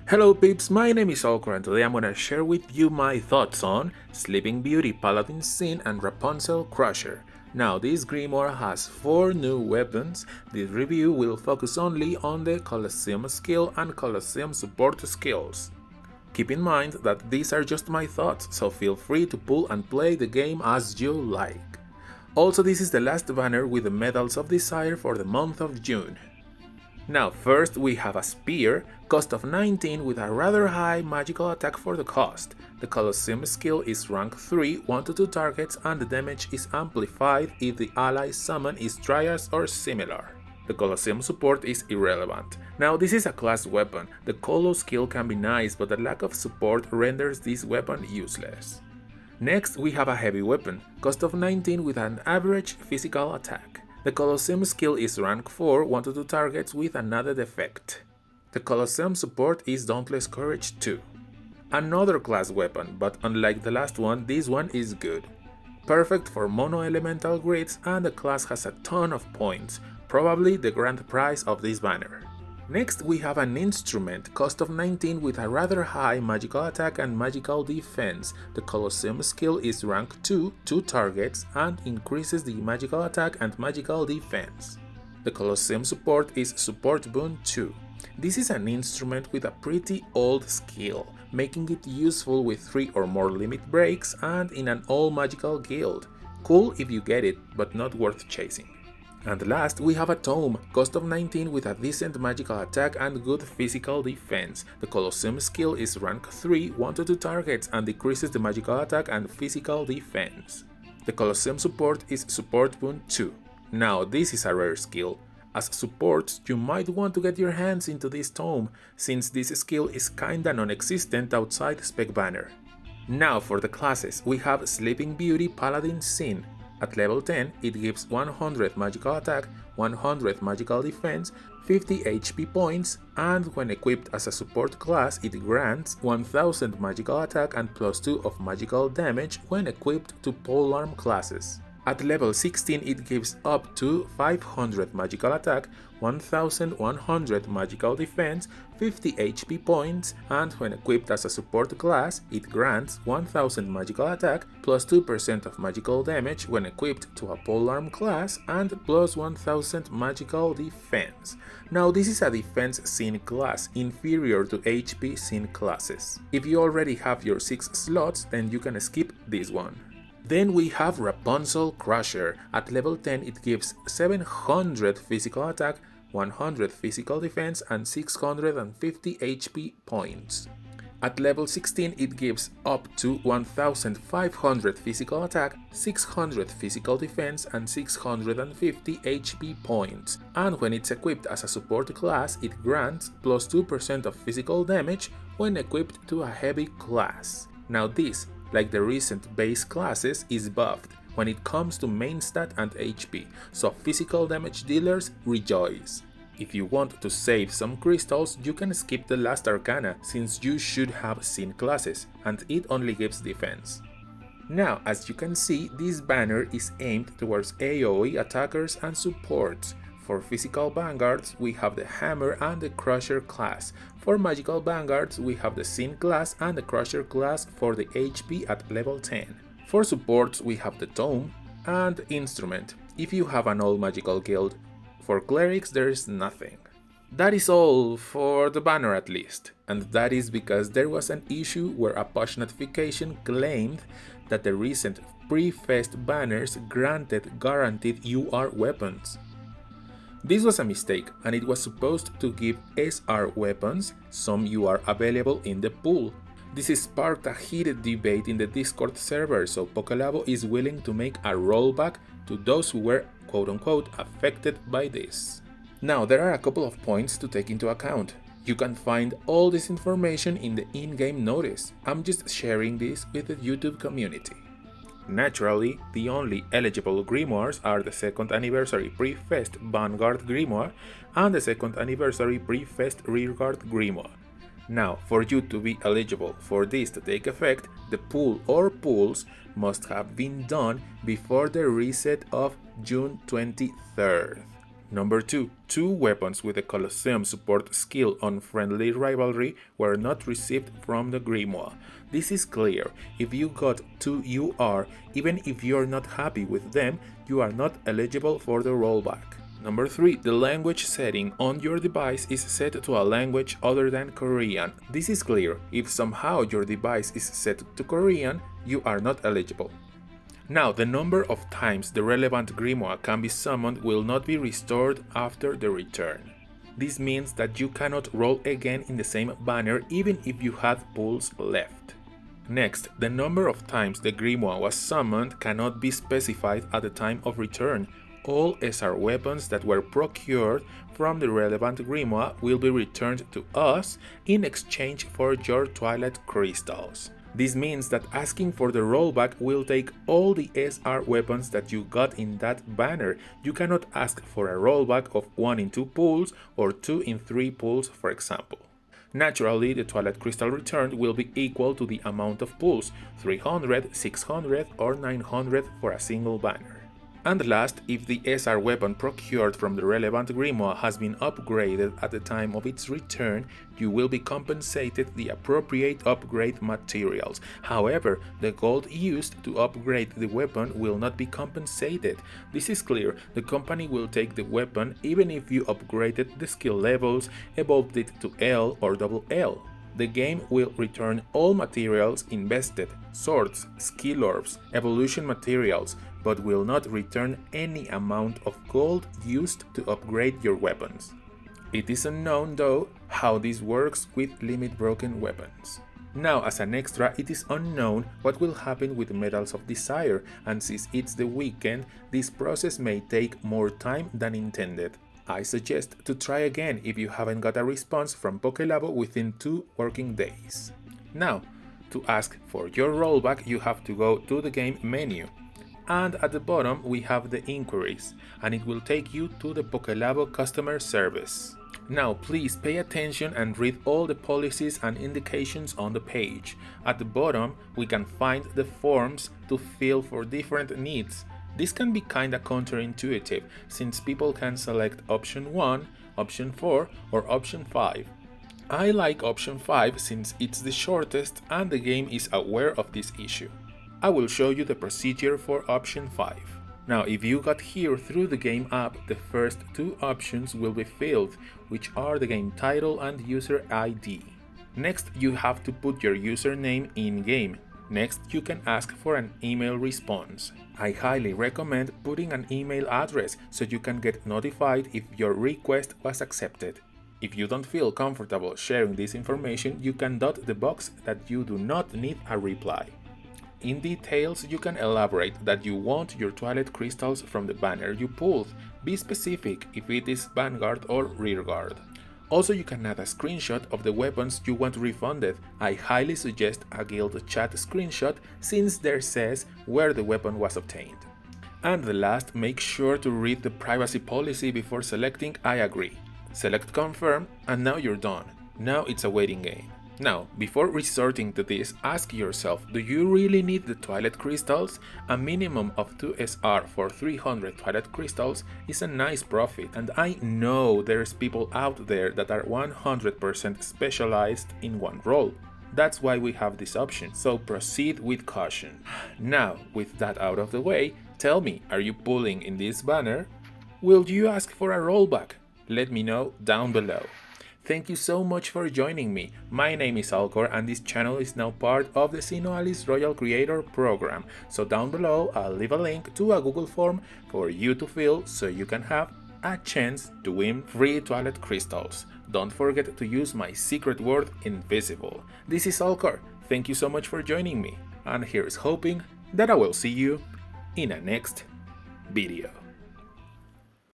Hello peeps, my name is Alcor and today I'm gonna share with you my thoughts on Sleeping Beauty, Paladin, SIN and Rapunzel Crusher. Now this grimoire has 4 new weapons. This review will focus only on the Colosseum skill and Colosseum support skills. Keep in mind that these are just my thoughts, so feel free to pull and play the game as you like. Also, this is the last banner with the Medals of Desire for the month of June. Now first we have a spear, cost of 19 with a rather high magical attack for the cost. The Colosseum skill is rank 3, 1 to 2 targets and the damage is amplified if the ally summon is Trias or similar. The Colosseum support is irrelevant. Now this is a class weapon. The Colo skill can be nice, but the lack of support renders this weapon useless. Next we have a heavy weapon, cost of 19 with an average physical attack. The Colosseum skill is rank 4, 1 to 2 targets with another effect. The Colosseum support is Dauntless Courage 2. Another class weapon, but unlike the last one, this one is good. Perfect for mono elemental grids and the class has a ton of points, probably the grand prize of this banner. Next we have an instrument, cost of 19 with a rather high magical attack and magical defense. The Colosseum skill is rank 2, 2 targets and increases the magical attack and magical defense. The Colosseum support is Support Boon 2. This is an instrument with a pretty old skill, making it useful with 3 or more limit breaks and in an all magical guild. Cool if you get it, but not worth chasing. And last, we have a tome, cost of 19 with a decent magical attack and good physical defense. The Colosseum skill is rank 3, 1 to 2 targets and decreases the magical attack and physical defense. The Colosseum support is Support Boon 2. Now this is a rare skill. As support, you might want to get your hands into this tome, since this skill is kinda non-existent outside Spec Banner. Now for the classes, we have Sleeping Beauty, Paladin, SIN. At level 10, it gives 100 magical attack, 100 magical defense, 50 HP points, and when equipped as a support class, it grants 1000 magical attack and +2 of magical damage when equipped to polearm classes. At level 16, it gives up to 500 magical attack, 1100 magical defense, 50 HP points, and when equipped as a support class, it grants 1000 magical attack, +2% of magical damage when equipped to a polearm class, and +1000 magical defense. Now this is a defense SIN class, inferior to HP SIN classes. If you already have your 6 slots, then you can skip this one. Then we have Rapunzel Crusher. At level 10 it gives 700 physical attack, 100 physical defense and 650 HP points. At level 16 it gives up to 1500 physical attack, 600 physical defense and 650 HP points. And when it's equipped as a support class, it grants +2% of physical damage when equipped to a heavy class. Now this, like the recent base classes, is buffed when it comes to main stat and HP, so physical damage dealers rejoice. If you want to save some crystals, you can skip the last arcana, since you should have SIN classes, and it only gives defense. Now, as you can see, this banner is aimed towards AoE attackers and supports. For physical vanguards, we have the Hammer and the Crusher class. For magical vanguards, we have the SIN class and the Crusher class for the HP at level 10. For supports, we have the Tome and Instrument, if you have an all magical guild. For clerics, there is nothing. That is all for the banner at least, and that is because there was an issue where a push notification claimed that the recent pre-fest banners granted guaranteed UR weapons. This was a mistake, and it was supposed to give SR weapons, some UR available in the pool. This sparked a heated debate in the Discord server, so Pokelabo is willing to make a rollback to those who were quote-unquote affected by this. Now there are a couple of points to take into account. You can find all this information in the in-game notice. I'm just sharing this with the YouTube community. Naturally, the only eligible grimoires are the 2nd anniversary pre-fest Vanguard grimoire and the 2nd anniversary pre-fest Rearguard grimoire. Now, for you to be eligible for this to take effect, the pool or pools must have been done before the reset of June 23rd. Number 2. Two weapons with the Colosseum support skill on Friendly Rivalry were not received from the Grimoire. This is clear. If you got 2 UR, even if you are not happy with them, you are not eligible for the rollback. Number 3. The language setting on your device is set to a language other than Korean. This is clear. If somehow your device is set to Korean, you are not eligible. Now, the number of times the relevant grimoire can be summoned will not be restored after the return. This means that you cannot roll again in the same banner even if you had pulls left. Next, the number of times the grimoire was summoned cannot be specified at the time of return. All SR weapons that were procured from the relevant grimoire will be returned to us in exchange for your Twilight Crystals. This means that asking for the rollback will take all the SR weapons that you got in that banner. You cannot ask for a rollback of 1 in 2 pulls or 2 in 3 pulls, for example. Naturally, the Twilight Crystal returned will be equal to the amount of pulls, 300, 600 or 900 for a single banner. And last, if the SR weapon procured from the relevant grimoire has been upgraded at the time of its return, you will be compensated the appropriate upgrade materials. However, the gold used to upgrade the weapon will not be compensated. This is clear. The company will take the weapon even if you upgraded the skill levels, evolved it to L or double L. The game will return all materials invested, swords, skill orbs, evolution materials, but will not return any amount of gold used to upgrade your weapons. It is unknown, though, how this works with limit broken weapons. Now, as an extra, it is unknown what will happen with Medals of Desire, and since it's the weekend, this process may take more time than intended. I suggest to try again if you haven't got a response from Pokélabo within 2 working days. Now, to ask for your rollback, you have to go to the game menu. And at the bottom we have the inquiries, and it will take you to the Pokélabo customer service. Now please pay attention and read all the policies and indications on the page. At the bottom we can find the forms to fill for different needs. This can be kinda counterintuitive since people can select option 1, option 4 or option 5. I like option 5 since it's the shortest and the game is aware of this issue. I will show you the procedure for option 5. Now, if you got here through the game app, the first 2 options will be filled, which are the game title and user ID. Next, you have to put your username in-game. Next, you can ask for an email response. I highly recommend putting an email address so you can get notified if your request was accepted. If you don't feel comfortable sharing this information, you can dot the box that you do not need a reply. In details, you can elaborate that you want your Twilight Crystals from the banner you pulled. Be specific if it is Vanguard or Rearguard. Also, you can add a screenshot of the weapons you want refunded. I highly suggest a guild chat screenshot since there says where the weapon was obtained. And the last, make sure to read the privacy policy before selecting I agree. Select confirm and now you're done. Now it's a waiting game. Now, before resorting to this, ask yourself, do you really need the Twilight Crystals? A minimum of 2 SR for 300 Twilight Crystals is a nice profit, and I know there's people out there that are 100% specialized in one role. That's why we have this option, so proceed with caution. Now, with that out of the way, tell me, are you pulling in this banner? Will you ask for a rollback? Let me know down below. Thank you so much for joining me. My name is Alcor and this channel is now part of the SINoALICE Royal Creator Program. So down below I'll leave a link to a Google form for you to fill so you can have a chance to win free Twilight Crystals. Don't forget to use my secret word invisible. This is Alcor. Thank you so much for joining me, and here's hoping that I will see you in a next video.